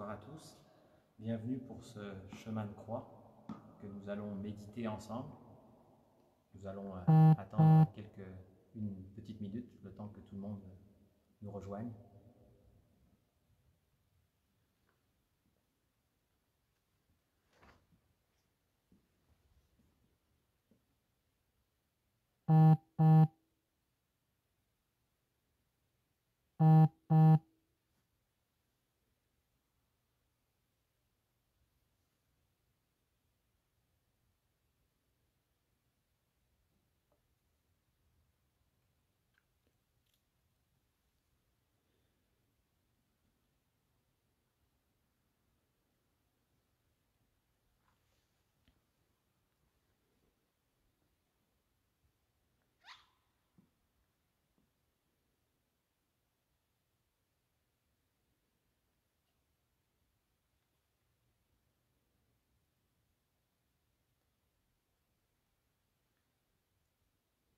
bonsoir à tous. Bienvenue pour ce chemin de croix que nous allons méditer ensemble. Nous allons attendre une petite minute, le temps que tout le monde nous rejoigne.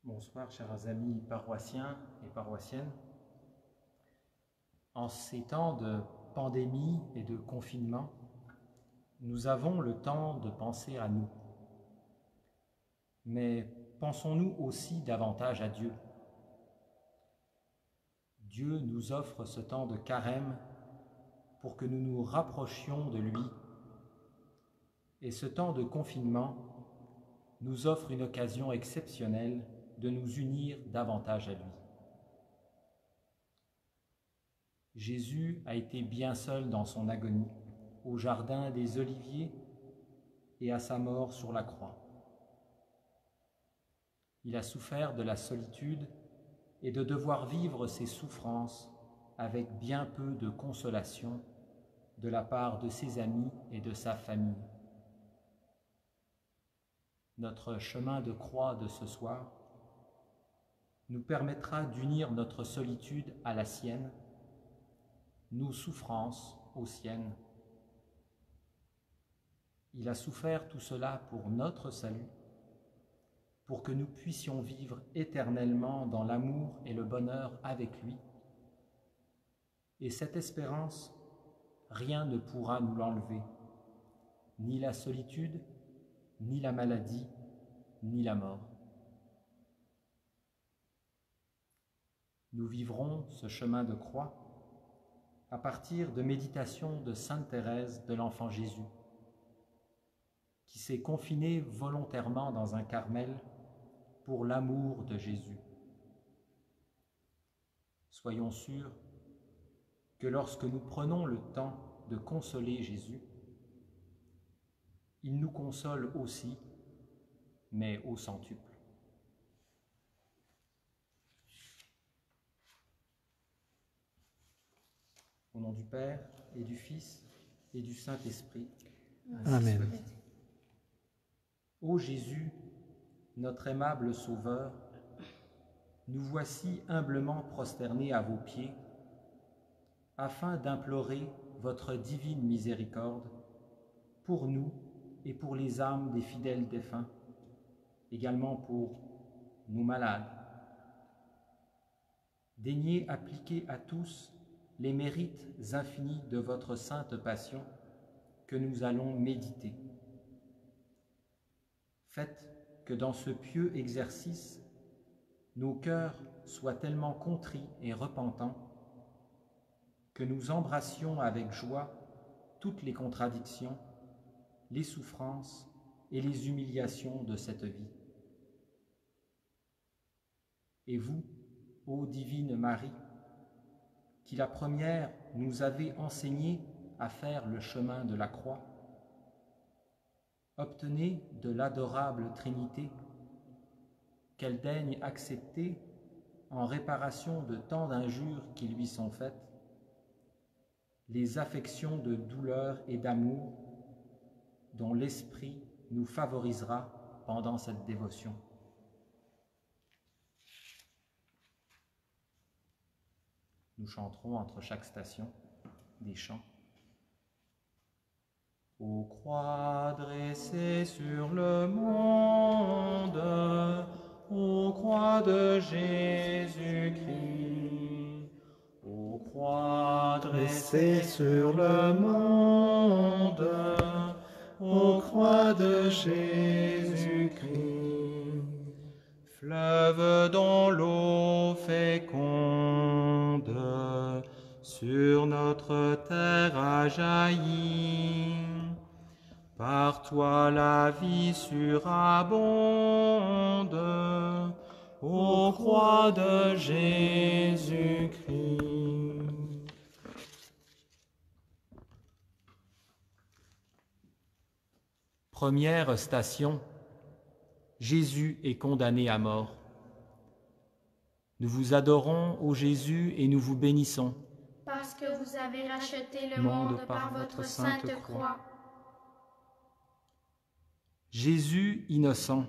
Bonsoir, chers amis paroissiens et paroissiennes. En ces temps de pandémie et de confinement, nous avons le temps de penser à nous. Mais pensons-nous aussi davantage à Dieu? Dieu nous offre ce temps de carême pour que nous nous rapprochions de lui. Et ce temps de confinement nous offre une occasion exceptionnelle de nous unir davantage à lui. Jésus a été bien seul dans son agonie, au jardin des Oliviers et à sa mort sur la croix. Il a souffert de la solitude et de devoir vivre ses souffrances avec bien peu de consolation de la part de ses amis et de sa famille. Notre chemin de croix de ce soir nous permettra d'unir notre solitude à la sienne, nos souffrances aux siennes. Il a souffert tout cela pour notre salut, pour que nous puissions vivre éternellement dans l'amour et le bonheur avec lui. Et cette espérance, rien ne pourra nous l'enlever, ni la solitude, ni la maladie, ni la mort. Nous vivrons ce chemin de croix à partir de méditations de Sainte Thérèse de l'Enfant Jésus, qui s'est confinée volontairement dans un Carmel pour l'amour de Jésus. Soyons sûrs que lorsque nous prenons le temps de consoler Jésus, il nous console aussi, mais au centuple. Au nom du Père, et du Fils, et du Saint-Esprit. Amen. Ô Jésus, notre aimable Sauveur, nous voici humblement prosternés à vos pieds, afin d'implorer votre divine miséricorde pour nous et pour les âmes des fidèles défunts, également pour nos malades. Daignez appliquer à tous les mérites infinis de votre sainte passion que nous allons méditer. Faites que dans ce pieux exercice, nos cœurs soient tellement contrits et repentants que nous embrassions avec joie toutes les contradictions, les souffrances et les humiliations de cette vie. Et vous, ô divine Marie, qui la première nous avez enseigné à faire le chemin de la croix, obtenez de l'adorable Trinité qu'elle daigne accepter, en réparation de tant d'injures qui lui sont faites, les affections de douleur et d'amour dont l'Esprit nous favorisera pendant cette dévotion. Nous chanterons entre chaque station des chants. Ô croix dressée sur le monde, ô croix de Jésus-Christ, ô croix dressée sur le monde, ô croix de Jésus-Christ. Fleuve dont l'eau féconde sur notre terre a jailli, par toi la vie surabonde, ô croix de Jésus-Christ. Première station, Jésus est condamné à mort. Nous vous adorons, ô Jésus, et nous vous bénissons. Parce que vous avez racheté le monde par votre sainte croix. Jésus innocent,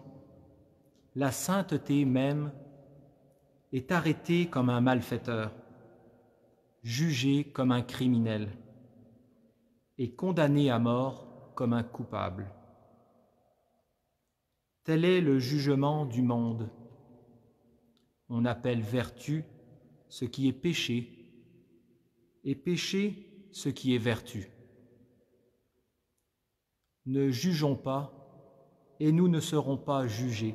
la sainteté même, est arrêté comme un malfaiteur, jugé comme un criminel et condamné à mort comme un coupable. Tel est le jugement du monde. On appelle vertu ce qui est péché, et péché ce qui est vertu. Ne jugeons pas, et nous ne serons pas jugés,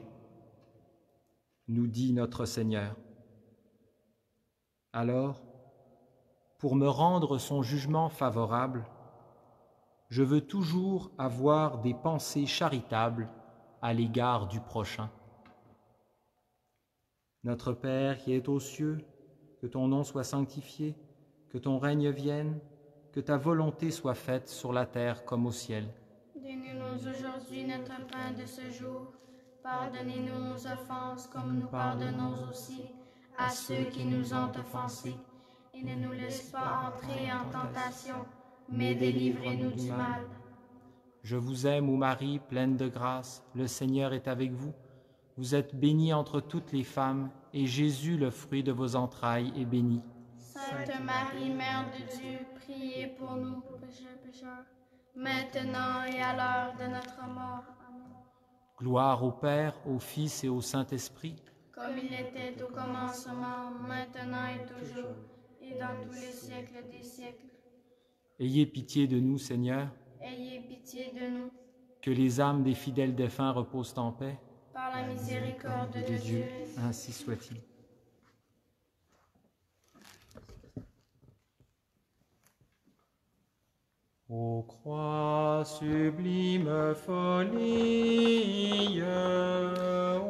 nous dit notre Seigneur. Alors, pour me rendre son jugement favorable, je veux toujours avoir des pensées charitables à l'égard du prochain. Notre Père qui es aux cieux, que ton nom soit sanctifié, que ton règne vienne, que ta volonté soit faite sur la terre comme au ciel. Donne-nous aujourd'hui notre pain de ce jour. Pardonnez-nous nos offenses comme nous pardonnons aussi à ceux qui nous ont offensés. Et ne nous laisse pas entrer en tentation, mais délivrez-nous du mal. Je vous aime, ô Marie, pleine de grâce, le Seigneur est avec vous. Vous êtes bénie entre toutes les femmes, et Jésus, le fruit de vos entrailles, est béni. Sainte Marie, Mère de Dieu, priez pour nous, pécheurs, maintenant et à l'heure de notre mort. Amen. Gloire au Père, au Fils et au Saint-Esprit. Comme il était au commencement, maintenant et toujours, et dans tous les siècles des siècles. Ayez pitié de nous, Seigneur. Ayez pitié de nous. Que les âmes des fidèles défunts reposent en paix. Par la miséricorde de Dieu. Ainsi soit-il. Ô croix sublime folie,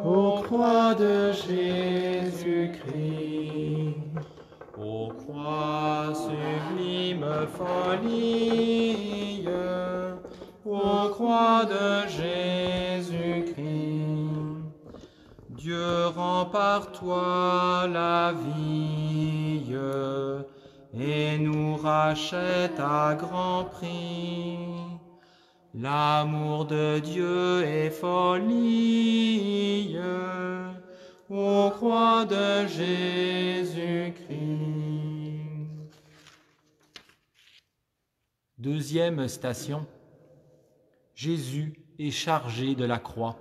ô croix de Jésus-Christ, ô croix sublime folie, ô croix de Jésus-Christ. Dieu rend par toi la vie et nous rachète à grand prix. L'amour de Dieu est folie, ô croix de Jésus-Christ. Deuxième station, Jésus est chargé de la croix.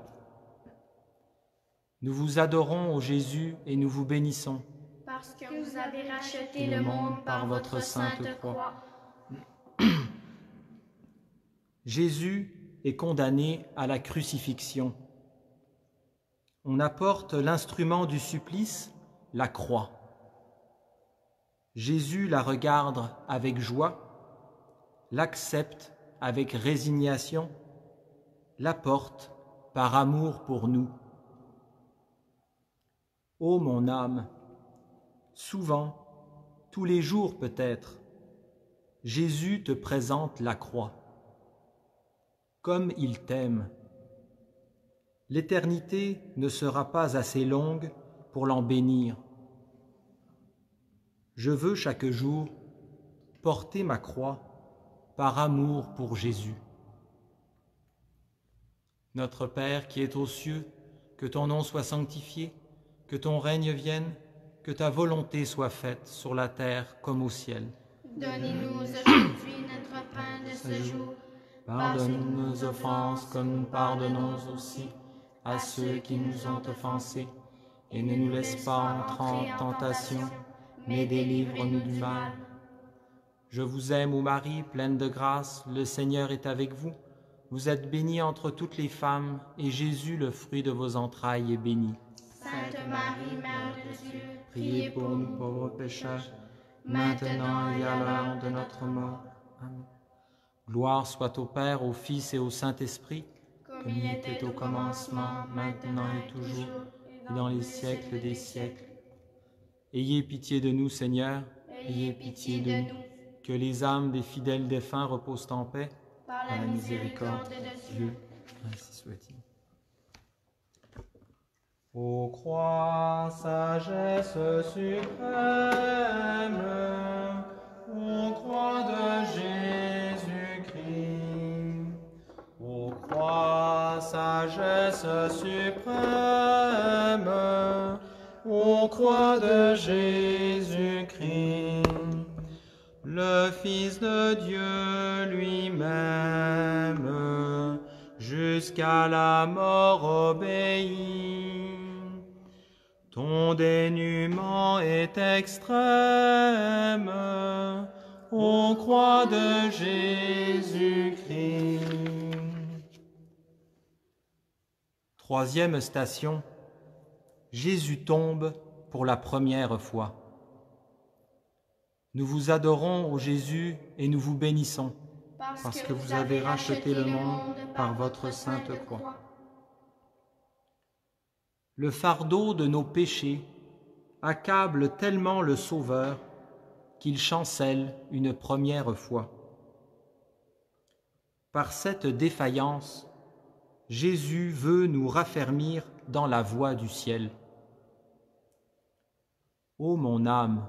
Nous vous adorons, ô Jésus, et nous vous bénissons. Parce que vous avez racheté le monde par votre sainte croix. Jésus est condamné à la crucifixion. On apporte l'instrument du supplice, la croix. Jésus la regarde avec joie, l'accepte avec résignation, la porte par amour pour nous. Ô mon âme, souvent, tous les jours peut-être, Jésus te présente la croix. Comme il t'aime, l'éternité ne sera pas assez longue pour l'en bénir. Je veux chaque jour porter ma croix par amour pour Jésus. Notre Père qui es aux cieux, que ton nom soit sanctifié, que ton règne vienne, que ta volonté soit faite sur la terre comme au ciel. Donnez-nous aujourd'hui notre pain de ce jour. Pardonne nos offenses comme nous pardonnons aussi à ceux qui nous ont offensés. Et ne nous laisse pas entrer en tentation, mais délivre-nous du mal. Je vous aime, ô Marie, pleine de grâce, le Seigneur est avec vous. Vous êtes bénie entre toutes les femmes, et Jésus, le fruit de vos entrailles, est béni. Sainte Marie, Mère de Dieu, Priez pour nous pauvres pécheurs, maintenant et à l'heure de notre mort. Amen. Gloire soit au Père, au Fils et au Saint-Esprit, comme il était au commencement, maintenant et toujours, et dans les siècles des siècles. Ayez pitié de nous, Seigneur, ayez pitié de nous. que les âmes des fidèles défunts reposent en paix, Par la miséricorde de Dieu. ainsi soit-il. Ô croix, sagesse suprême, ô croix de Jésus-Christ, ô croix, sagesse suprême, ô croix de Jésus-Christ, le Fils de Dieu lui-même, jusqu'à la mort obéit. Ton dénuement est extrême, ô croix de Jésus-Christ. Troisième station, Jésus tombe pour la première fois. Nous vous adorons, ô Jésus, et nous vous bénissons, parce que vous avez racheté le monde par votre sainte croix. Le fardeau de nos péchés accable tellement le Sauveur qu'il chancelle une première fois. Par cette défaillance, Jésus veut nous raffermir dans la voie du ciel. Ô mon âme,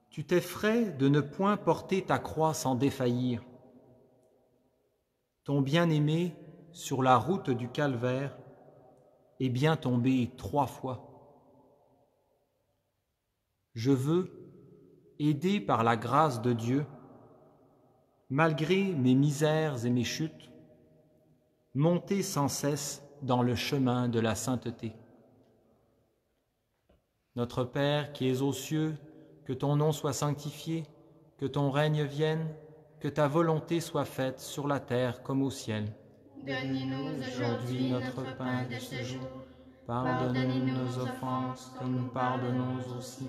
tu t'effraies de ne point porter ta croix sans défaillir. Ton bien-aimé, sur la route du calvaire, est bien tombé 3 fois. Je veux, aidé par la grâce de Dieu, malgré mes misères et mes chutes, monter sans cesse dans le chemin de la sainteté. Notre Père qui es aux cieux, que ton nom soit sanctifié, que ton règne vienne, que ta volonté soit faite sur la terre comme au ciel. Donne-nous aujourd'hui notre pain de ce jour. Pardonne-nous nos offenses, comme nous pardonnons aussi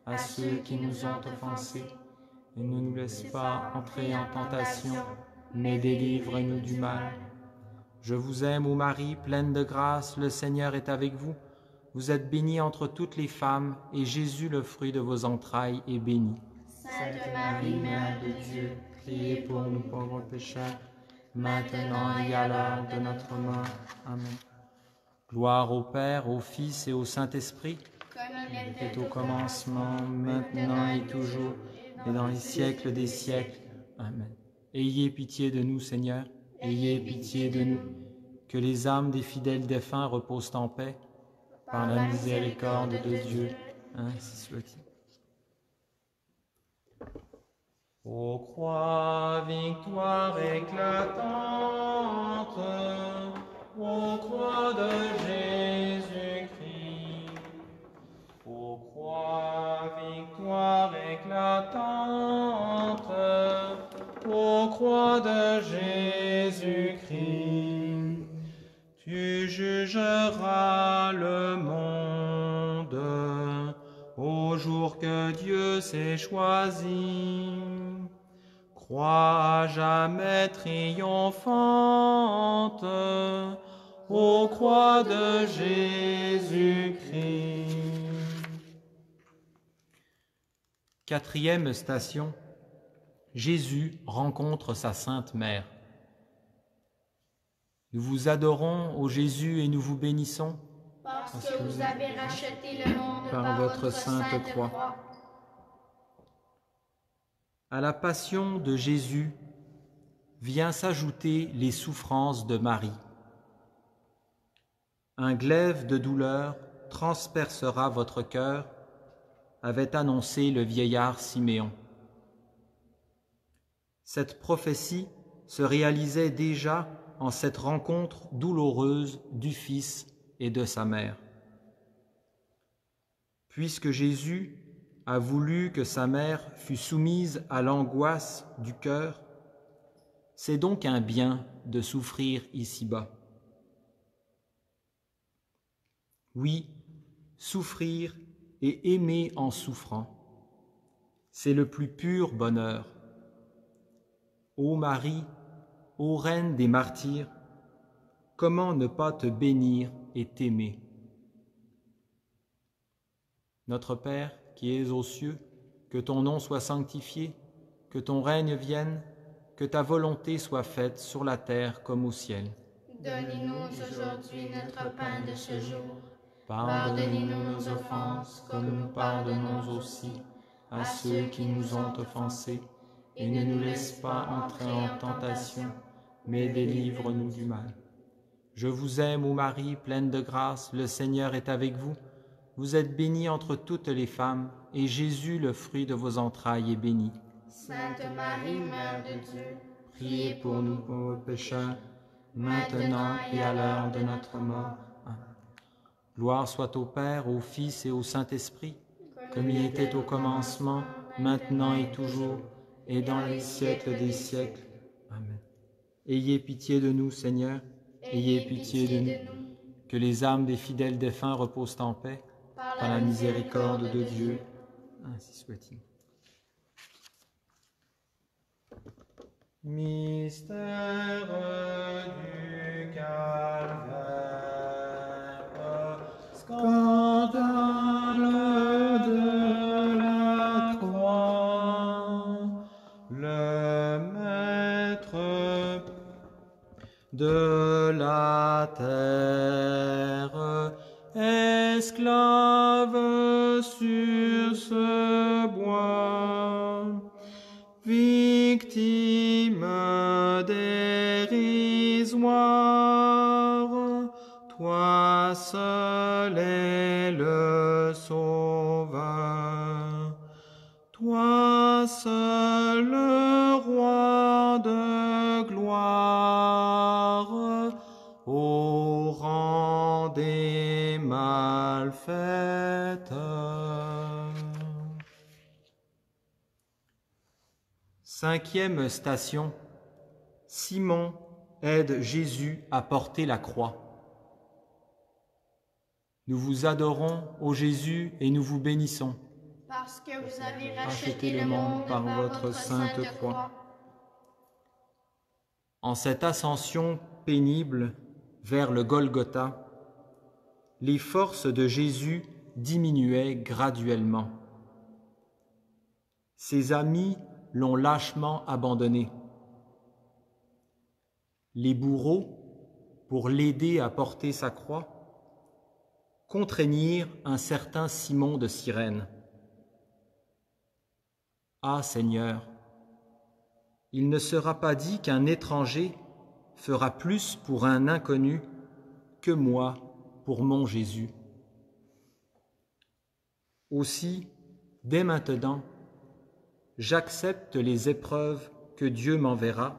à ceux qui nous ont offensés. Et ne nous laisse pas entrer en tentation, mais délivre-nous du mal. Je vous aime, ô Marie, pleine de grâce, le Seigneur est avec vous. Vous êtes bénie entre toutes les femmes, et Jésus, le fruit de vos entrailles, est béni. Sainte Marie, Mère de Dieu, priez pour nous pauvres pécheurs, maintenant et à l'heure de notre mort. Amen. Gloire au Père, au Fils et au Saint-Esprit, comme il est au commencement, maintenant et toujours, et dans les siècles des siècles. Amen. Ayez pitié de nous, Seigneur, ayez pitié de nous, que les âmes des fidèles défunts reposent en paix, par la miséricorde de Dieu, ainsi soit-il. Ô croix, victoire éclatante, ô croix de Jésus-Christ, ô croix, victoire éclatante, ô croix de Jésus-Christ, tu jugeras le monde au jour que Dieu s'est choisi. Croix à jamais triomphante, ô croix de Jésus-Christ. Quatrième station, Jésus rencontre sa Sainte Mère. Nous vous adorons, ô Jésus, et nous vous bénissons, parce que vous avez racheté le monde par votre sainte croix. À la passion de Jésus vient s'ajouter les souffrances de Marie. Un glaive de douleur transpercera votre cœur, avait annoncé le vieillard Siméon. Cette prophétie se réalisait déjà en cette rencontre douloureuse du Fils et de sa mère. Puisque Jésus, a voulu que sa mère fût soumise à l'angoisse du cœur, c'est donc un bien de souffrir ici-bas. Oui, souffrir et aimer en souffrant, c'est le plus pur bonheur. Ô Marie, ô Reine des martyrs, comment ne pas te bénir et t'aimer? Notre Père, qui es aux cieux, que ton nom soit sanctifié, que ton règne vienne, que ta volonté soit faite sur la terre comme au ciel. Donne-nous aujourd'hui notre pain de ce jour. Pardonnez-nous nos offenses, comme nous pardonnons aussi à ceux qui nous ont offensés, et ne nous laisse pas entrer en tentation, mais délivre-nous du mal. Je vous aime, ô Marie, pleine de grâce, le Seigneur est avec vous. Vous êtes bénie entre toutes les femmes, et Jésus, le fruit de vos entrailles, est béni. Sainte Marie, Mère de Dieu, Priez pour nous pauvres pécheurs, maintenant et à l'heure de notre mort. Amen. Gloire soit au Père, au Fils et au Saint-Esprit, comme il était au commencement, maintenant et toujours, et dans les siècles des siècles. Amen. Ayez pitié de nous, Seigneur, ayez pitié de nous. Que les âmes des fidèles défunts reposent en paix, par la miséricorde de Dieu. Ainsi soit-il. Mystère du calvaire, scandale de la croix, le maître de la terre, esclave sur ce bois, victime dérisoire, toi seul es le Sauveur, toi seul le Roi de gloire, au rang des malfaiteurs. Cinquième station, Simon aide Jésus à porter la croix. Nous vous adorons, ô Jésus, et nous vous bénissons. Parce que vous avez racheté le monde par votre sainte croix. En cette ascension pénible vers le Golgotha, les forces de Jésus diminuaient graduellement. Ses amis l'ont lâchement abandonné. Les bourreaux, pour l'aider à porter sa croix, contraignirent un certain Simon de Cyrène. « Ah, Seigneur, il ne sera pas dit qu'un étranger fera plus pour un inconnu que moi pour mon Jésus. Aussi, dès maintenant, j'accepte les épreuves que Dieu m'enverra,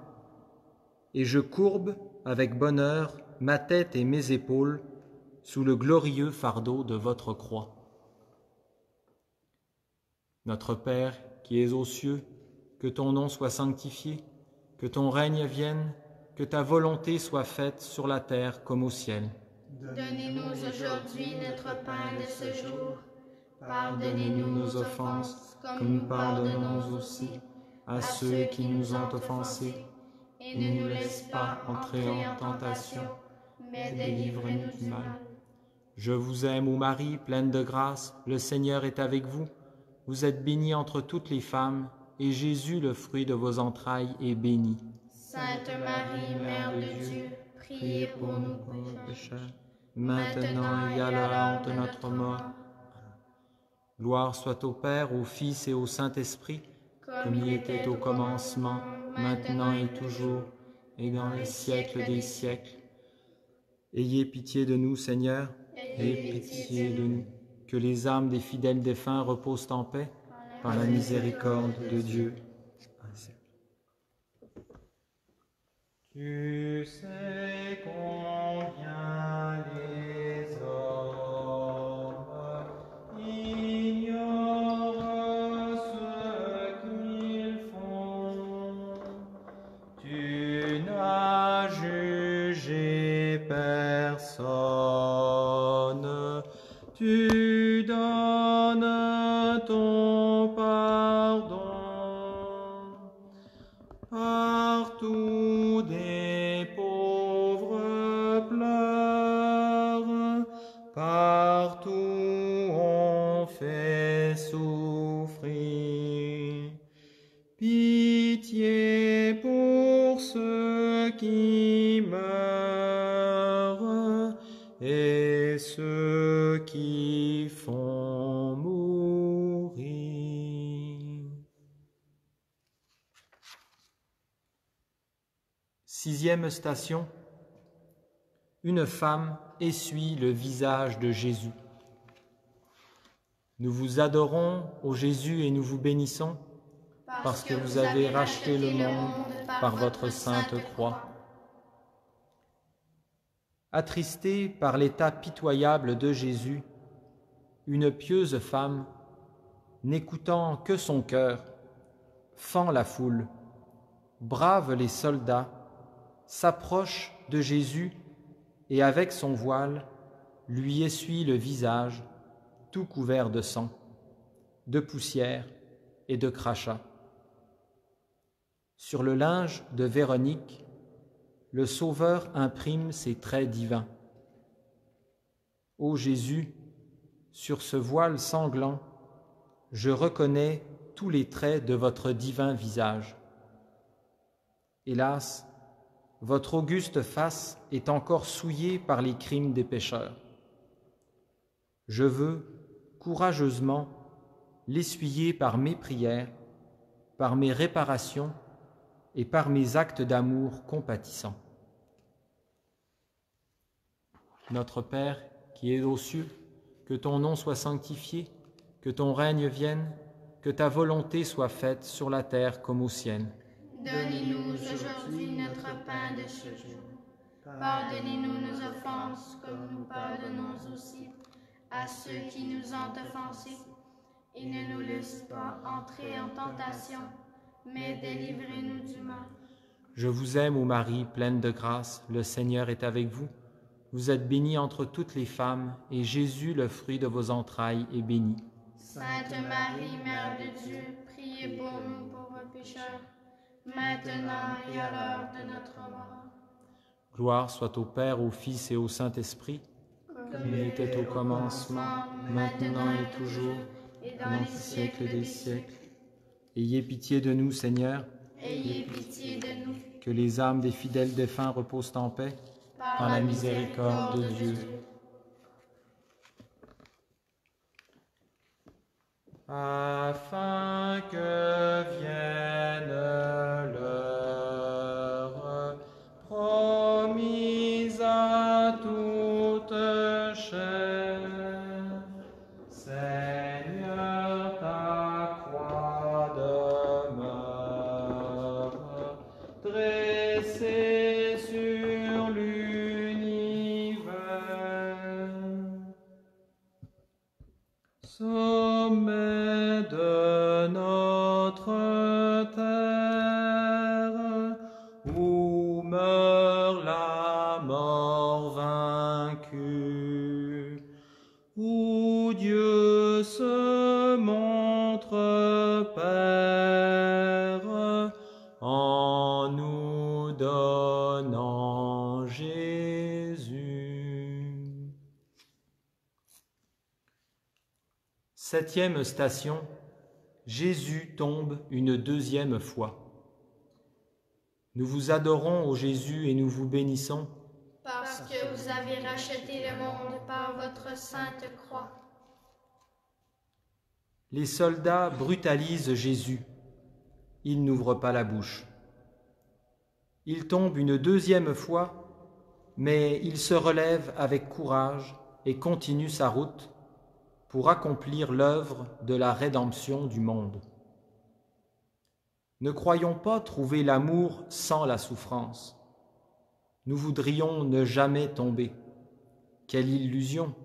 et je courbe avec bonheur ma tête et mes épaules sous le glorieux fardeau de votre croix. Notre Père qui es aux cieux, que ton nom soit sanctifié, que ton règne vienne, que ta volonté soit faite sur la terre comme au ciel. Donnez-nous aujourd'hui notre pain de ce jour. Pardonnez-nous nos offenses, comme nous pardonnons aussi à ceux qui nous ont offensés. Et ne nous laisse pas entrer en tentation, mais délivre-nous du mal. Je vous aime, ô Marie, pleine de grâce, le Seigneur est avec vous. Vous êtes bénie entre toutes les femmes, et Jésus, le fruit de vos entrailles, est béni. Sainte Marie, Mère de Dieu, priez pour nous pécheurs, maintenant et à l'heure de notre mort. Gloire soit au Père, au Fils et au Saint-Esprit, comme il était au commencement, maintenant et toujours, et dans les siècles des siècles. Ayez pitié de nous, Seigneur, ayez pitié de nous. Que les âmes des fidèles défunts reposent en paix, par la miséricorde de Dieu. Tu sais combien les hommes ignorent Partout des pauvres pleurent, partout on fait souffrir. Pitié pour ceux qui meurent et ceux qui font mourir. 6e station. Une femme essuie le visage de Jésus. Nous vous adorons, ô Jésus, et nous vous bénissons, parce que vous avez racheté le monde par votre sainte croix. Attristée par l'état pitoyable de Jésus, une pieuse femme, n'écoutant que son cœur, fend la foule, brave les soldats, s'approche de Jésus et avec son voile lui essuie le visage, tout couvert de sang, de poussière et de crachats. Sur le linge de Véronique, le Sauveur imprime ses traits divins. Ô Jésus, sur ce voile sanglant, je reconnais tous les traits de votre divin visage. Hélas, votre auguste face est encore souillée par les crimes des pécheurs. Je veux, courageusement, l'essuyer par mes prières, par mes réparations et par mes actes d'amour compatissants. Notre Père, qui es aux cieux, que ton nom soit sanctifié, que ton règne vienne, que ta volonté soit faite sur la terre comme au ciel. Donnez-nous aujourd'hui notre pain de ce jour. Pardonnez-nous nos offenses, comme nous pardonnons aussi à ceux qui nous ont offensés. Et ne nous laisse pas entrer en tentation, mais délivrez-nous du mal. Je vous aime, ô Marie, pleine de grâce, le Seigneur est avec vous. Vous êtes bénie entre toutes les femmes, et Jésus, le fruit de vos entrailles, est béni. Sainte Marie, Mère de Dieu, priez pour nous pauvres pécheurs, maintenant et à l'heure de notre mort. Gloire soit au Père, au Fils et au Saint-Esprit, comme il était au commencement, maintenant et toujours, et dans les siècles des siècles. Ayez pitié de nous, Seigneur. Ayez pitié de nous. Que les âmes des fidèles défunts reposent en paix, par la miséricorde de Dieu. Afin que vienne l'heure promise à toute chair, Seigneur, ta croix demeure dressée sur l'univers. Sommet de notre terre, où meurt la mort vaincue, où Dieu se montre Père, en nous donnant Jésus. 7e station, Jésus tombe une 2e fois. Nous vous adorons, ô Jésus, et nous vous bénissons, Parce que vous avez racheté le monde par votre sainte croix. Les soldats brutalisent Jésus. Il n'ouvre pas la bouche. Il tombe une 2e fois, mais il se relève avec courage et continue sa route pour accomplir l'œuvre de la rédemption du monde. Ne croyons pas trouver l'amour sans la souffrance. Nous voudrions ne jamais tomber. Quelle illusion!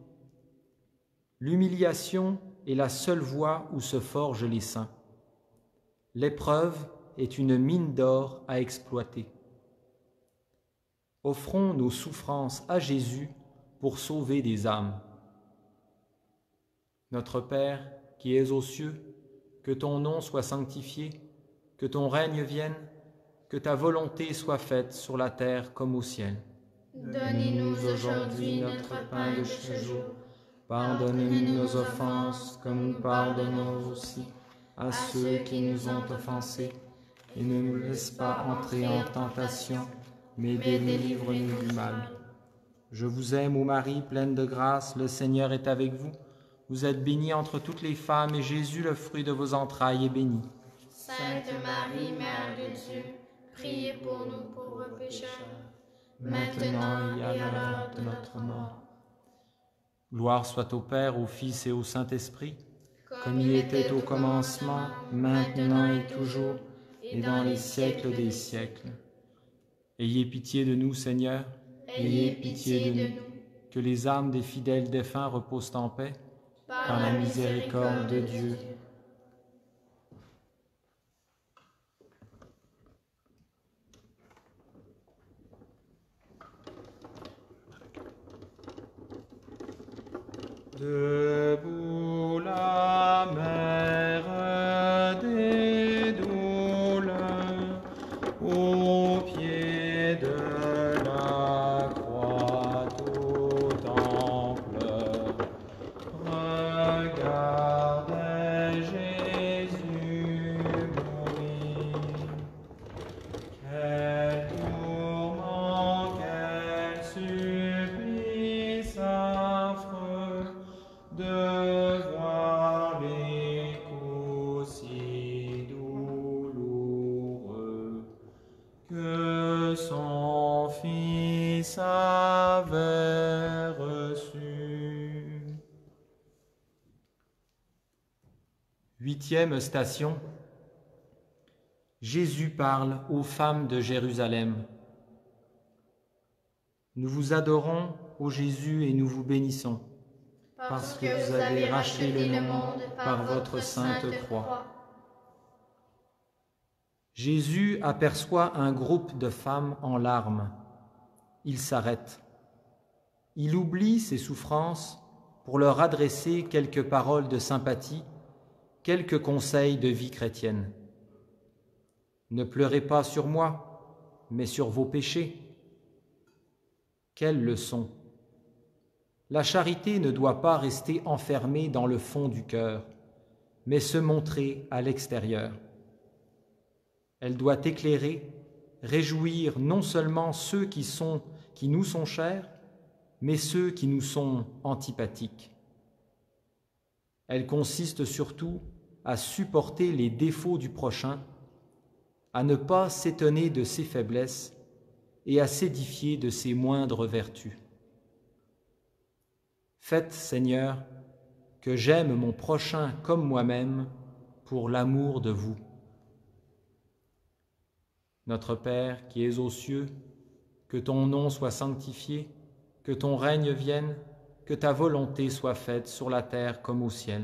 L'humiliation est la seule voie où se forgent les saints. L'épreuve est une mine d'or à exploiter. Offrons nos souffrances à Jésus pour sauver des âmes. Notre Père, qui es aux cieux, que ton nom soit sanctifié, que ton règne vienne, que ta volonté soit faite sur la terre comme au ciel. Donnez-nous aujourd'hui notre pain de ce jour. Pardonne-nous nos offenses, comme nous pardonnons aussi à ceux qui nous ont offensés. Et ne nous laisse pas entrer en tentation, mais délivre-nous du mal. Je vous aime, ô Marie, pleine de grâce, le Seigneur est avec vous. Vous êtes bénie entre toutes les femmes, et Jésus, le fruit de vos entrailles, est béni. Sainte Marie, Mère de Dieu, priez pour nous pauvres pécheurs, maintenant et à l'heure de notre mort. Gloire soit au Père, au Fils et au Saint-Esprit, comme il était au commencement, maintenant et toujours, et dans les siècles des siècles. Ayez pitié de nous, Seigneur, Ayez pitié de nous. que les âmes des fidèles défunts reposent en paix, par la miséricorde de Dieu. Debout la mère des douleurs, au pied de la croix tout en pleurs, regardez Jésus mourir. Quel tourment, quel supplice affreux, de voir les coups si douloureux que son Fils avait reçus. 8e station. Jésus parle aux femmes de Jérusalem. Nous vous adorons, ô Jésus, et nous vous bénissons, parce que vous avez racheté le monde par votre sainte croix. Jésus aperçoit un groupe de femmes en larmes. Il s'arrête. Il oublie ses souffrances pour leur adresser quelques paroles de sympathie, quelques conseils de vie chrétienne. Ne pleurez pas sur moi, mais sur vos péchés. Quelle leçon! La charité ne doit pas rester enfermée dans le fond du cœur, mais se montrer à l'extérieur. Elle doit éclairer, réjouir non seulement ceux qui nous sont chers, mais ceux qui nous sont antipathiques. Elle consiste surtout à supporter les défauts du prochain, à ne pas s'étonner de ses faiblesses et à s'édifier de ses moindres vertus. Faites, Seigneur, que j'aime mon prochain comme moi-même pour l'amour de vous. Notre Père qui es aux cieux, que ton nom soit sanctifié, que ton règne vienne, que ta volonté soit faite sur la terre comme au ciel.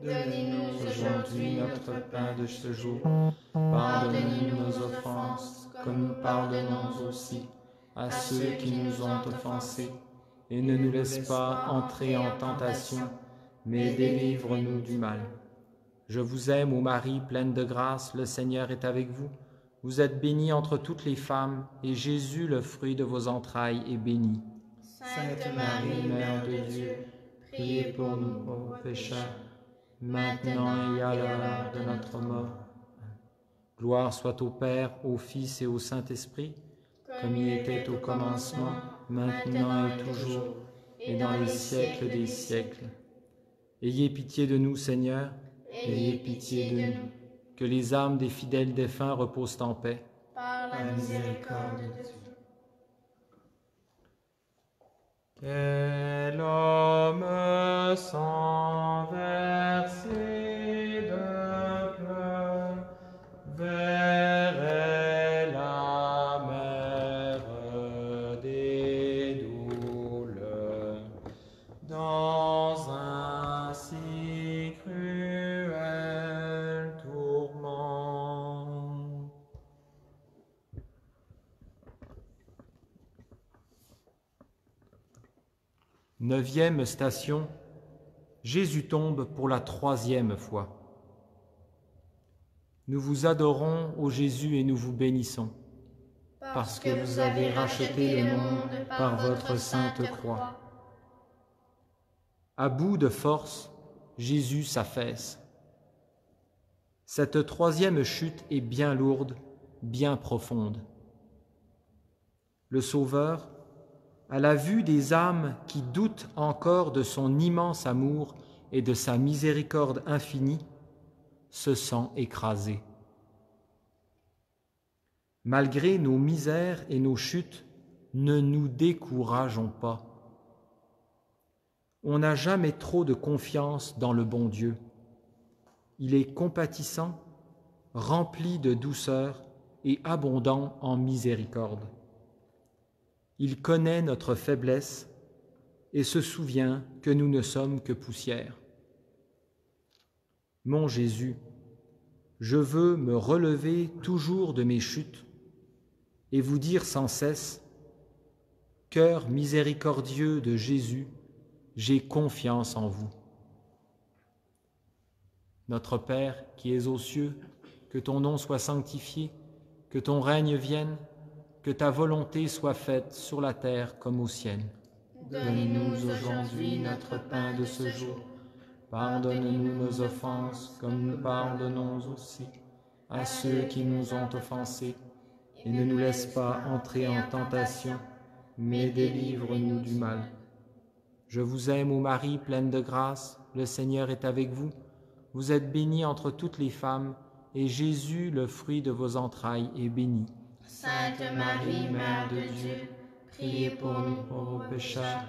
Donnez-nous aujourd'hui notre pain de ce jour. Pardonnez-nous nos offenses, comme nous pardonnons aussi à ceux qui nous ont offensés, et ne nous laisse pas entrer en tentation, mais délivre-nous du mal. Je vous aime, ô Marie, pleine de grâce, le Seigneur est avec vous. Vous êtes bénie entre toutes les femmes, et Jésus, le fruit de vos entrailles, est béni. Sainte Marie, Mère de Dieu, priez pour nous pauvres pécheurs, maintenant et à l'heure de notre mort. Gloire soit au Père, au Fils et au Saint-Esprit, comme il était au commencement, maintenant et toujours, et dans les siècles des siècles. Ayez pitié de nous, Seigneur, ayez pitié de nous, que les âmes des fidèles défunts reposent en paix. Par la miséricorde de Dieu. Quel homme sans verser de pleurs verrait la mer des douleurs dans un si cruel tourment. Neuvième station, Jésus tombe pour la 3e fois. Nous vous adorons, ô Jésus, et nous vous bénissons, parce que vous avez racheté le monde par votre sainte croix. À bout de force, Jésus s'affaisse. Cette troisième chute est bien lourde, bien profonde. Le Sauveur, à la vue des âmes qui doutent encore de son immense amour et de sa miséricorde infinie, se sent écrasé. Malgré nos misères et nos chutes, ne nous décourageons pas. On n'a jamais trop de confiance dans le bon Dieu. Il est compatissant, rempli de douceur et abondant en miséricorde. Il connaît notre faiblesse et se souvient que nous ne sommes que poussière. Mon Jésus, je veux me relever toujours de mes chutes et vous dire sans cesse, cœur miséricordieux de Jésus, j'ai confiance en vous. Notre Père qui es aux cieux, que ton nom soit sanctifié, que ton règne vienne, que ta volonté soit faite sur la terre comme au ciel. Donne-nous aujourd'hui notre pain de ce jour. Pardonne-nous nos offenses, comme nous pardonnons aussi à ceux qui nous ont offensés. Et ne nous laisse pas entrer en tentation, mais délivre-nous du mal. Je vous aime, ô Marie, pleine de grâce, le Seigneur est avec vous. Vous êtes bénie entre toutes les femmes, et Jésus, le fruit de vos entrailles, est béni. Sainte Marie, Mère de Dieu, priez pour nous pauvres pécheurs,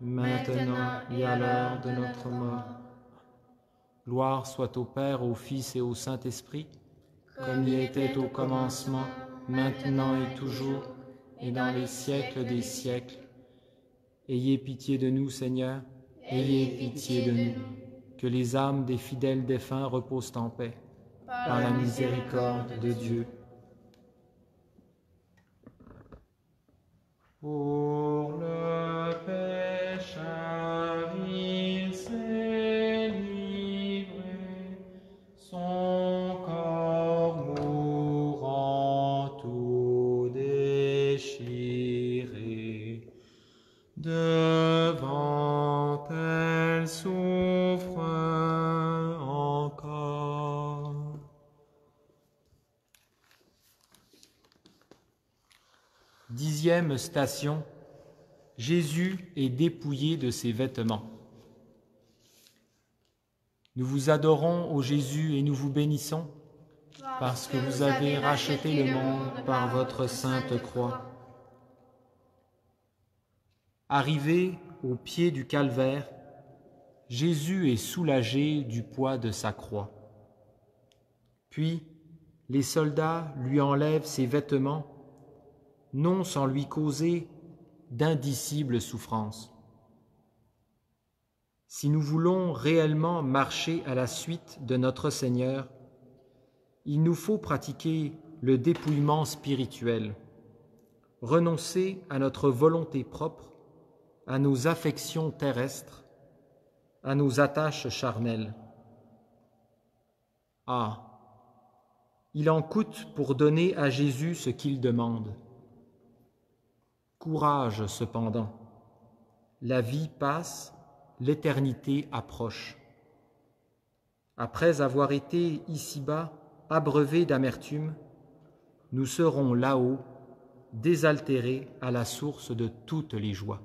maintenant et à l'heure de notre mort. Gloire soit au Père, au Fils et au Saint-Esprit, comme il était au commencement, maintenant et toujours, et dans les siècles des siècles. Ayez pitié de nous, Seigneur, ayez pitié de nous. Que les âmes des fidèles défunts reposent en paix, par la miséricorde de Dieu. Pour le pécheur, il s'est livré, son corps mourant tout déchiré. Devant elle souffre encore. Dixième station, Jésus est dépouillé de ses vêtements. Nous vous adorons, ô Jésus, et nous vous bénissons, parce que vous avez racheté le monde par votre sainte croix. Arrivé au pied du calvaire, Jésus est soulagé du poids de sa croix. Puis, les soldats lui enlèvent ses vêtements, non sans lui causer d'indicibles souffrances. Si nous voulons réellement marcher à la suite de notre Seigneur, il nous faut pratiquer le dépouillement spirituel, renoncer à notre volonté propre, à nos affections terrestres, à nos attaches charnelles. Ah, il en coûte pour donner à Jésus ce qu'il demande. Courage cependant, la vie passe, l'éternité approche. Après avoir été ici-bas abreuvés d'amertume, nous serons là-haut, désaltérés à la source de toutes les joies.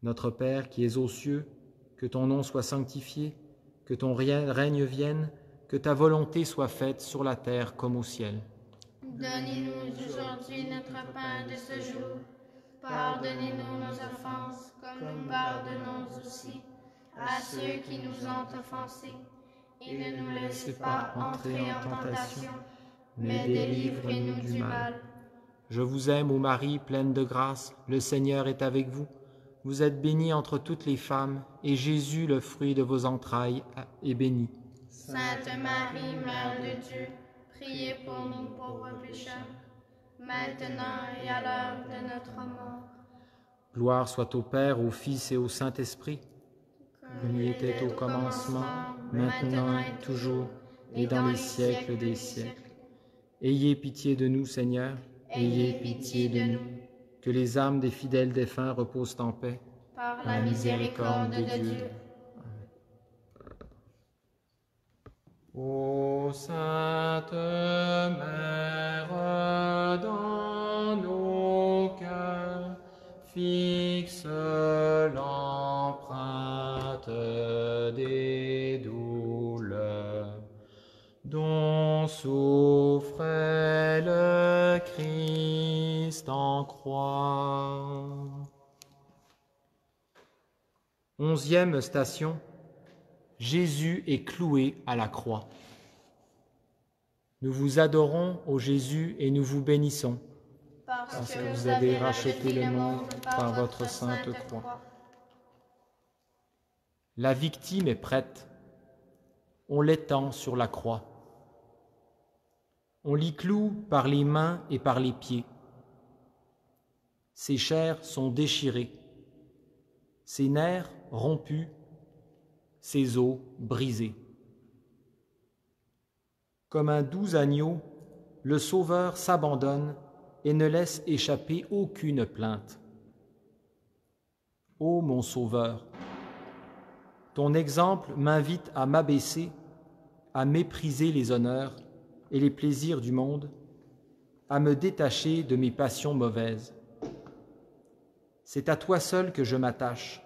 Notre Père qui es aux cieux, que ton nom soit sanctifié, que ton règne vienne, que ta volonté soit faite sur la terre comme au ciel. Donnez-nous aujourd'hui notre pain de ce jour. Pardonnez-nous nos offenses, comme nous pardonnons aussi à ceux qui nous ont offensés. Et ne nous laisse pas entrer en tentation, mais délivre-nous du mal. Je vous aime, ô Marie, pleine de grâce, le Seigneur est avec vous. Vous êtes bénie entre toutes les femmes, et Jésus, le fruit de vos entrailles, est béni. Sainte Marie, Mère de Dieu, priez pour nous pauvres pécheurs, maintenant et à l'heure de notre mort. Gloire soit au Père, au Fils et au Saint-Esprit, comme il était au commencement, maintenant et toujours, et dans les siècles des siècles. Ayez pitié de nous, Seigneur, Ayez pitié de nous, que les âmes des fidèles défunts reposent en paix. par la miséricorde de Dieu. Ô Sainte Mère, dans nos cœurs, fixe l'empreinte des douleurs dont souffrait le Christ en croix. 11e station. Jésus est cloué à la croix. Nous vous adorons, ô Jésus, et nous vous bénissons, Parce que vous avez racheté le monde par votre sainte croix. La victime est prête. On l'étend sur la croix. On l'y cloue par les mains et par les pieds. Ses chairs sont déchirées, ses nerfs rompus, ses os brisés. Comme un doux agneau, le Sauveur s'abandonne et ne laisse échapper aucune plainte. Ô mon Sauveur, ton exemple m'invite à m'abaisser, à mépriser les honneurs et les plaisirs du monde, à me détacher de mes passions mauvaises. C'est à toi seul que je m'attache,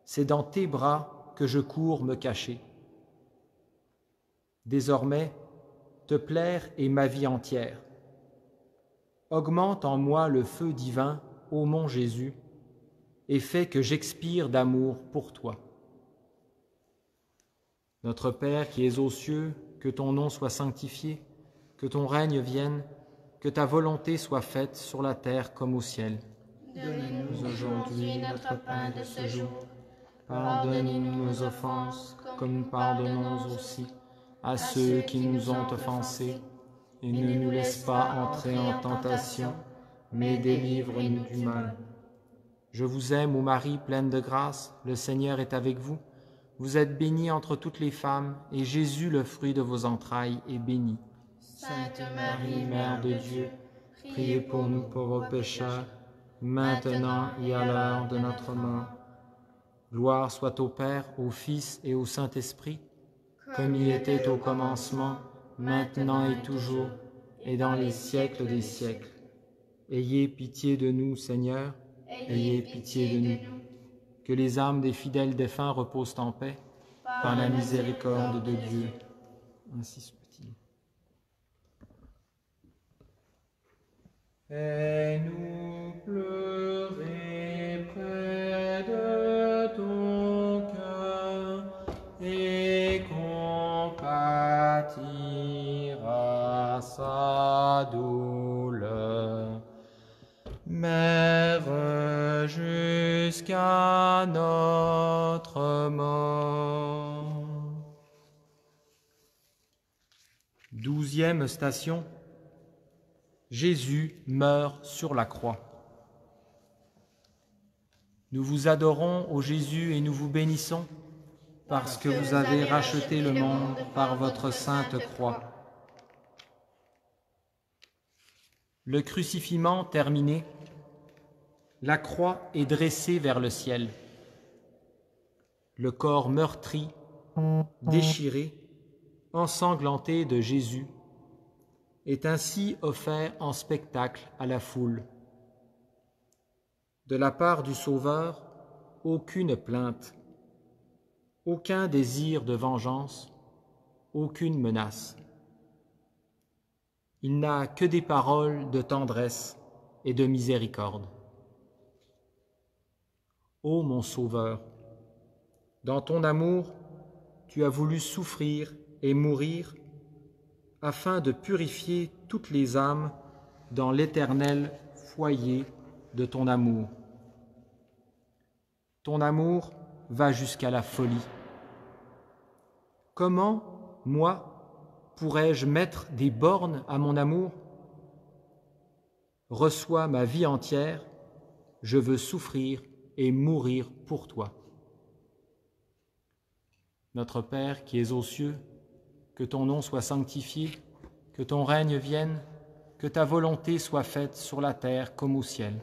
c'est dans tes bras que je cours me cacher. Désormais, te plaire est ma vie entière. Augmente en moi le feu divin, ô mon Jésus, et fais que j'expire d'amour pour toi. Notre Père qui es aux cieux, que ton nom soit sanctifié, que ton règne vienne, que ta volonté soit faite sur la terre comme au ciel. Donne-nous aujourd'hui notre pain de ce jour. Pardonne-nous nos offenses, comme nous pardonnons aussi à ceux qui nous ont offensés. Et ne nous laisse pas entrer en tentation, mais délivre-nous du mal. Je vous aime, ô Marie, pleine de grâce, le Seigneur est avec vous. Vous êtes bénie entre toutes les femmes, et Jésus, le fruit de vos entrailles, est béni. Sainte Marie, Mère de Dieu, priez pour nous pauvres pécheurs, maintenant et à l'heure de notre mort. Gloire soit au Père, au Fils et au Saint-Esprit, comme il était au commencement, maintenant et toujours, et dans les siècles des siècles. Ayez pitié de nous, Seigneur, ayez pitié de nous. Que les âmes des fidèles défunts reposent en paix, par la miséricorde de Dieu. Ainsi soit-il. Fais-nous pleurer près de ton cœur et compatir à sa douleur. Mère jusqu'à notre mort. 12e station. Jésus meurt sur la croix. Nous vous adorons, ô Jésus, et nous vous bénissons, parce que vous avez racheté le monde par votre sainte croix. Le crucifiement terminé, la croix est dressée vers le ciel. Le corps meurtri, déchiré, ensanglanté de Jésus est ainsi offert en spectacle à la foule. De la part du Sauveur, aucune plainte, aucun désir de vengeance, aucune menace. Il n'a que des paroles de tendresse et de miséricorde. Ô mon Sauveur, dans ton amour, tu as voulu souffrir et mourir afin de purifier toutes les âmes dans l'éternel foyer de ton amour. Ton amour va jusqu'à la folie. Comment, moi, pourrais-je mettre des bornes à mon amour? Reçois ma vie entière, je veux souffrir et mourir pour toi. Notre Père qui es aux cieux, que ton nom soit sanctifié, que ton règne vienne, que ta volonté soit faite sur la terre comme au ciel.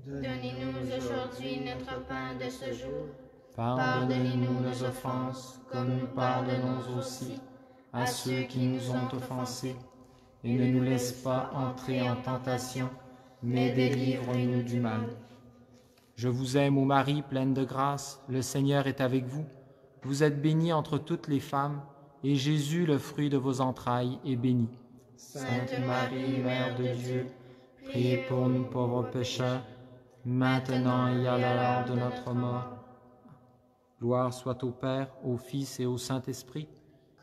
Donnez-nous aujourd'hui notre pain de ce jour. Pardonnez-nous nos offenses, comme nous pardonnons aussi à ceux qui nous ont offensés. Et ne nous laisse pas entrer en tentation, mais délivre-nous du mal. Je vous aime, ô Marie, pleine de grâce, le Seigneur est avec vous. Vous êtes bénie entre toutes les femmes, et Jésus, le fruit de vos entrailles, est béni. Sainte Marie, Mère de Dieu, priez pour nous pauvres pécheurs, maintenant et à l'heure de notre mort. Gloire soit au Père, au Fils et au Saint-Esprit,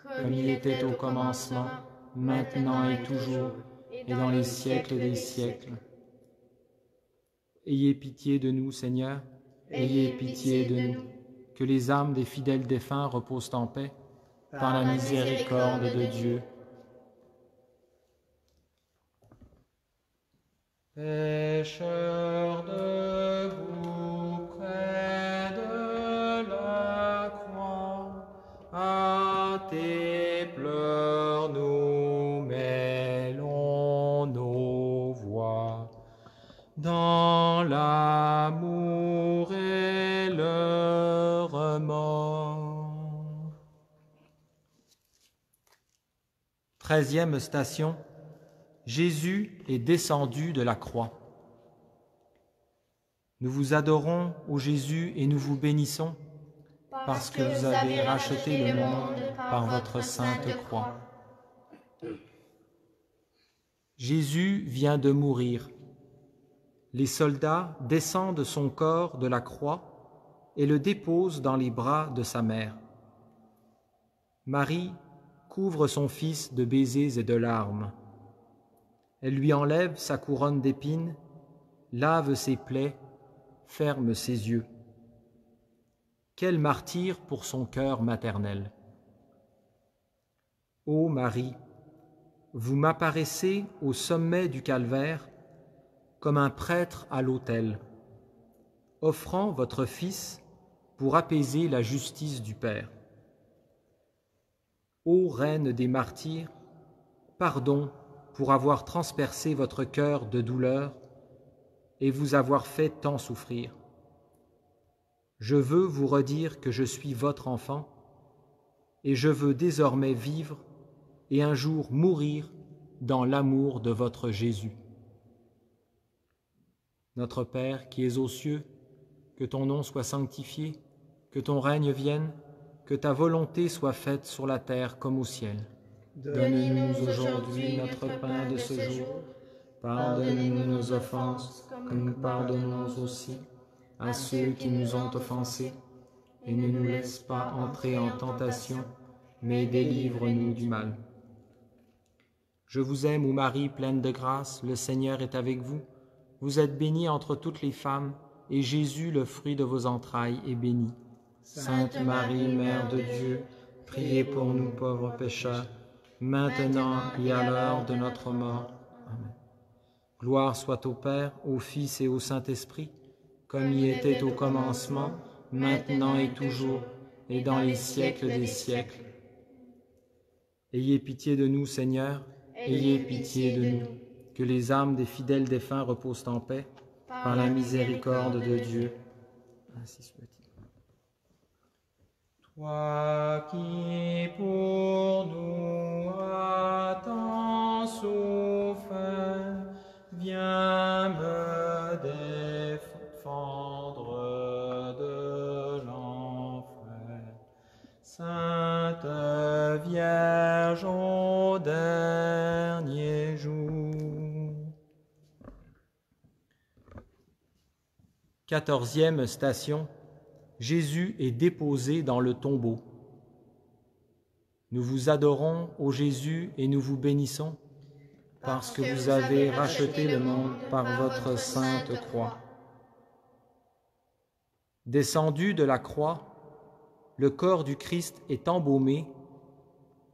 comme il était au commencement, maintenant et toujours, et dans les siècles des siècles. Ayez pitié de nous, Seigneur, ayez pitié de nous. Que les âmes des fidèles défunts reposent en paix, par la miséricorde de Dieu. Pécheurs debout près de la croix, à tes pleurs nous mêlons nos voix. Dans l'amour et le remords. 13e station. Jésus est descendu de la croix. Nous vous adorons, ô Jésus, et nous vous bénissons, parce que vous avez racheté le monde par votre sainte croix. Jésus vient de mourir. Les soldats descendent son corps de la croix et le déposent dans les bras de sa mère. Marie couvre son fils de baisers et de larmes. Elle lui enlève sa couronne d'épines, lave ses plaies, ferme ses yeux. Quel martyre pour son cœur maternel! Ô Marie, vous m'apparaissez au sommet du calvaire comme un prêtre à l'autel, offrant votre Fils pour apaiser la justice du Père. Ô Reine des martyrs, pardon pour avoir transpercé votre cœur de douleur et vous avoir fait tant souffrir. Je veux vous redire que je suis votre enfant et je veux désormais vivre et un jour mourir dans l'amour de votre Jésus. Notre Père qui es aux cieux, que ton nom soit sanctifié, que ton règne vienne, que ta volonté soit faite sur la terre comme au ciel. Donnez-nous aujourd'hui notre pain de ce jour. Pardonnez-nous nos offenses, comme nous pardonnons aussi à ceux qui nous ont offensés. Et ne nous laisse pas entrer en tentation, mais délivre-nous du mal. Je vous aime, ô Marie, pleine de grâce, le Seigneur est avec vous. Vous êtes bénie entre toutes les femmes, et Jésus, le fruit de vos entrailles, est béni. Sainte Marie, Mère de Dieu, priez pour nous pauvres pécheurs, maintenant et à l'heure de notre mort. Amen. Gloire soit au Père, au Fils et au Saint-Esprit, comme il était au commencement, maintenant et toujours, et dans les siècles des siècles. Ayez pitié de nous, Seigneur, ayez pitié de nous. Que les âmes des fidèles défunts reposent en paix, par la miséricorde de Dieu. Ainsi soit-il. Toi qui pour nous as tant souffert, viens me défendre de l'enfer. Sainte Vierge au dernier jour. 14e station. Jésus est déposé dans le tombeau. Nous vous adorons, ô Jésus, et nous vous bénissons, parce que vous avez racheté le monde par votre sainte croix. Descendu de la croix, le corps du Christ est embaumé,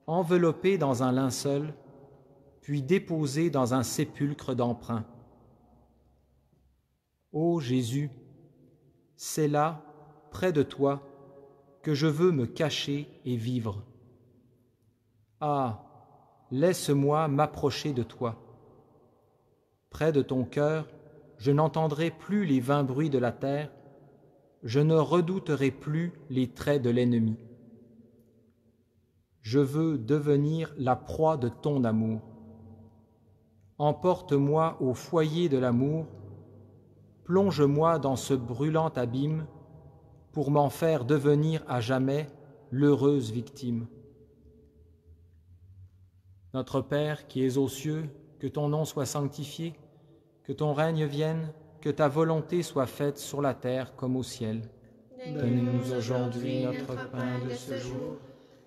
enveloppé dans un linceul, puis déposé dans un sépulcre d'emprunt. Ô Jésus, c'est là, près de toi, que je veux me cacher et vivre. Ah, laisse-moi m'approcher de toi. Près de ton cœur, je n'entendrai plus les vains bruits de la terre, je ne redouterai plus les traits de l'ennemi. Je veux devenir la proie de ton amour. Emporte-moi au foyer de l'amour, plonge-moi dans ce brûlant abîme pour m'en faire devenir à jamais l'heureuse victime. Notre Père qui es aux cieux, que ton nom soit sanctifié, que ton règne vienne, que ta volonté soit faite sur la terre comme au ciel. Donne-nous aujourd'hui notre pain de ce jour.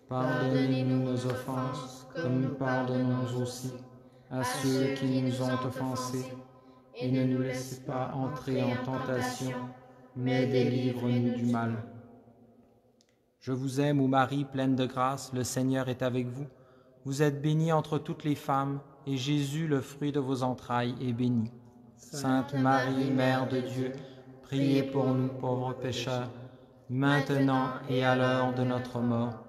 Pardonnez-nous nos offenses, comme nous pardonnons aussi à ceux qui nous ont offensés. Et ne nous laisse pas entrer en tentation, mais délivre-nous du mal. Je vous aime, ô Marie, pleine de grâce, le Seigneur est avec vous. Vous êtes bénie entre toutes les femmes, et Jésus, le fruit de vos entrailles, est béni. Sainte Marie, Mère de Dieu, priez pour nous pauvres pécheurs, maintenant et à l'heure de notre mort.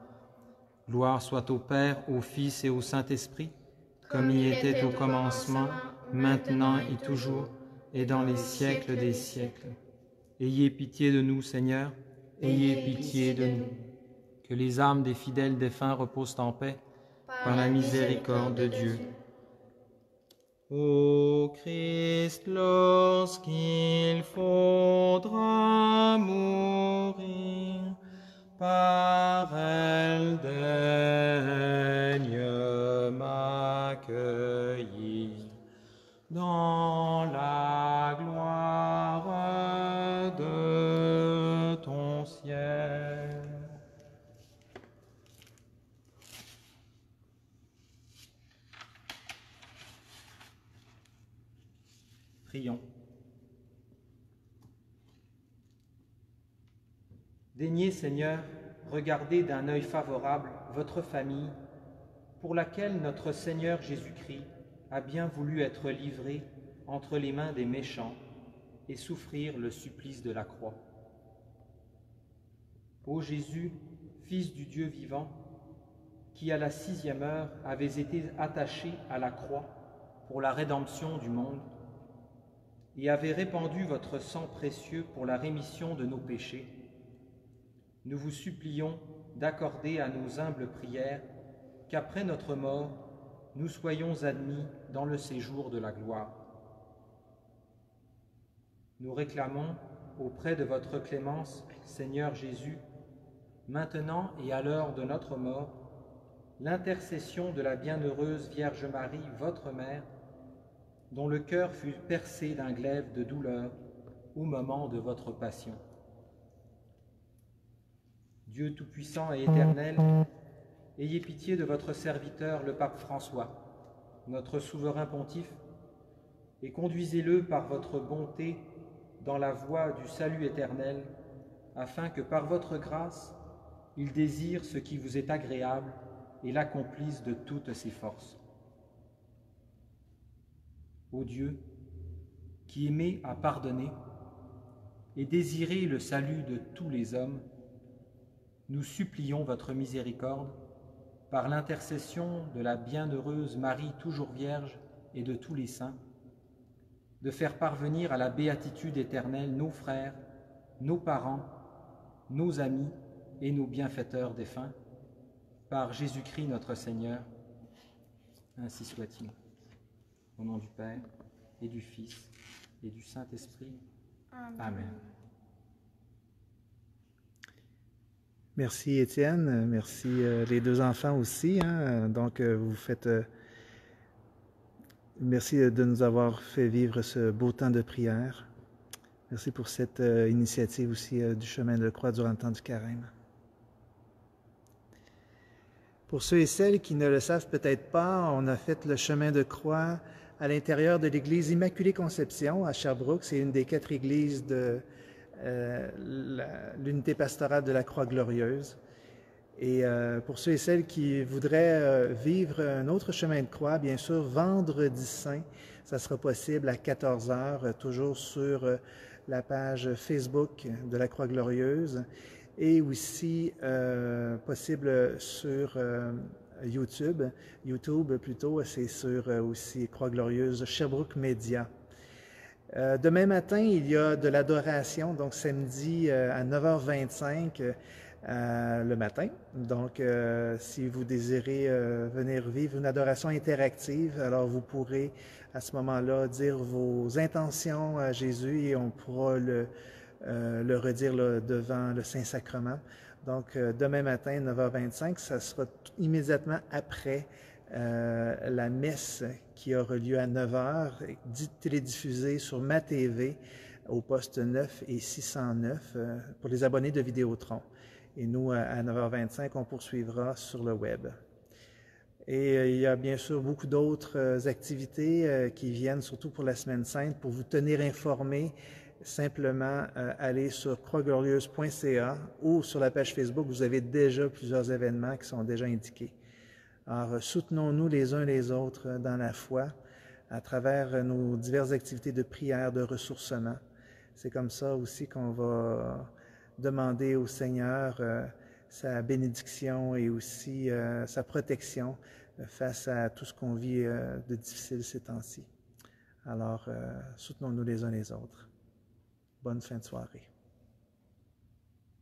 Gloire soit au Père, au Fils et au Saint-Esprit, comme il était au commencement, maintenant et toujours, et dans les siècles des siècles. Ayez pitié de nous, Seigneur, ayez pitié de nous. Que les âmes des fidèles défunts reposent en paix, par la miséricorde de Dieu. Ô Christ, lorsqu'il faudra mourir, par elle daigne m'accueillir dans la gloire de ton ciel. Prions. Daignez, Seigneur, regarder d'un œil favorable votre famille, pour laquelle notre Seigneur Jésus-Christ a bien voulu être livré entre les mains des méchants et souffrir le supplice de la croix. Ô Jésus, Fils du Dieu vivant, qui à la 6e heure avez été attaché à la croix pour la rédemption du monde, et avez répandu votre sang précieux pour la rémission de nos péchés, nous vous supplions d'accorder à nos humbles prières qu'après notre mort, nous soyons admis dans le séjour de la gloire. Nous réclamons auprès de votre clémence, Seigneur Jésus, maintenant et à l'heure de notre mort, l'intercession de la bienheureuse Vierge Marie, votre Mère, dont le cœur fut percé d'un glaive de douleur au moment de votre passion. Dieu Tout-Puissant et Éternel, ayez pitié de votre serviteur, le pape François, notre souverain pontife, et conduisez-le par votre bonté dans la voie du salut éternel, afin que par votre grâce, il désire ce qui vous est agréable et l'accomplisse de toutes ses forces. Ô Dieu, qui aimez à pardonner et désirez le salut de tous les hommes, nous supplions votre miséricorde par l'intercession de la bienheureuse Marie toujours Vierge et de tous les saints, de faire parvenir à la béatitude éternelle nos frères, nos parents, nos amis et nos bienfaiteurs défunts, par Jésus-Christ notre Seigneur. Ainsi soit-il. Au nom du Père, et du Fils, et du Saint-Esprit. Amen. Merci Étienne, merci les deux enfants aussi. Donc vous faites... merci de nous avoir fait vivre ce beau temps de prière. Merci pour cette initiative aussi du chemin de croix durant le temps du carême. Pour ceux et celles qui ne le savent peut-être pas, on a fait le chemin de croix à l'intérieur de l'église Immaculée Conception à Sherbrooke. C'est une des 4 églises de l'unité pastorale de la Croix-Glorieuse. Et pour ceux et celles qui voudraient vivre un autre chemin de croix, bien sûr, vendredi saint, ça sera possible à 14h, toujours sur la page Facebook de la Croix-Glorieuse, et aussi possible sur YouTube. YouTube, plutôt, c'est sur aussi Croix Glorieuse Sherbrooke Média. Demain matin, il y a de l'adoration, donc samedi à 9h25 le matin. Donc, si vous désirez venir vivre une adoration interactive, alors vous pourrez à ce moment-là dire vos intentions à Jésus et on pourra le redire là, devant le Saint-Sacrement. Donc, demain matin, 9h25, ça sera immédiatement après la messe qui aura lieu à 9h, télédiffusée sur ma TV au poste 9 et 609 pour les abonnés de Vidéotron. Et nous, à 9h25, on poursuivra sur le web. Et il y a bien sûr beaucoup d'autres activités qui viennent, surtout pour la Semaine Sainte, pour vous tenir informés. Simplement, allez sur croixglorieuse.ca ou sur la page Facebook, vous avez déjà plusieurs événements qui sont déjà indiqués. Alors, soutenons-nous les uns les autres dans la foi à travers nos diverses activités de prière, de ressourcement. C'est comme ça aussi qu'on va demander au Seigneur sa bénédiction et aussi sa protection face à tout ce qu'on vit de difficile ces temps-ci. Alors, soutenons-nous les uns les autres. Bonne fin de soirée.